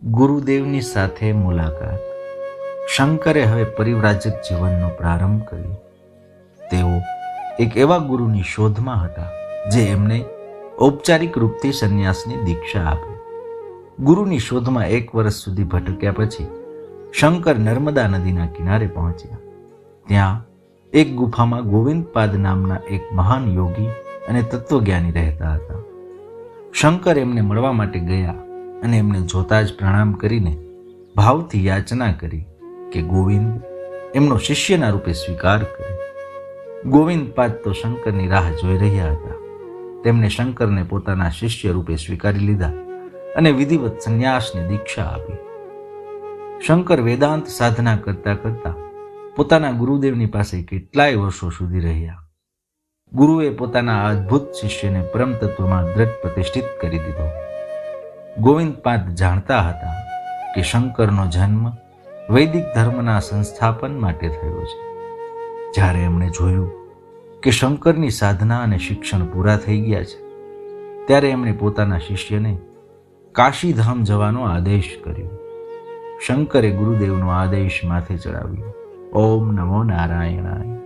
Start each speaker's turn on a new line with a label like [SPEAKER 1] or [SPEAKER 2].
[SPEAKER 1] ગુરુદેવની સાથે મુલાકાત. શંકરે હવે પરિવ્રાજક જીવનનો પ્રારંભ કર્યો. તેઓ એક એવા ગુરુની શોધમાં હતા જે એમને ઔપચારિક રૂપથી સંન્યાસની દીક્ષા આપી. ગુરુની શોધમાં 1 વર્ષ સુધી ભટક્યા પછી શંકર નર્મદા નદીના કિનારે પહોંચ્યા. ત્યાં એક ગુફામાં ગોવિંદપાદ નામના એક મહાન યોગી અને તત્વજ્ઞાની રહેતા હતા. શંકર એમને મળવા માટે ગયા અને એમને જોતા જ પ્રણામ કરીને ભાવથી યાચના કરી કે ગોવિંદ એમનો શિષ્યના રૂપે સ્વીકાર કરે. ગોવિંદપાદ તો શંકરની રાહ જોઈ રહ્યા હતા. તેમણે શંકરને પોતાના શિષ્ય રૂપે સ્વીકારી લીધા અને વિધિવત સંન્યાસની દીક્ષા આપી. શંકર વેદાંત સાધના કરતા કરતા પોતાના ગુરુદેવની પાસે કેટલાય વર્ષો સુધી રહ્યા. ગુરુએ પોતાના આ અદ્ભુત શિષ્યને પરમ તત્વમાં દ્રઢ પ્રતિષ્ઠિત કરી દીધો. ગોવિંદપાદ જાણતા હતા કે શંકરનો જન્મ વૈદિક ધર્મના સંસ્થાપન માટે થયો છે. જ્યારે એમણે જોયું કે શંકરની સાધના અને શિક્ષણ પૂરા થઈ ગયા છે, ત્યારે એમણે પોતાના શિષ્યને કાશીધામ જવાનો આદેશ કર્યો. શંકરે ગુરુદેવનો આદેશ માથે ચડાવ્યો. ઓમ નમો નારાયણાય.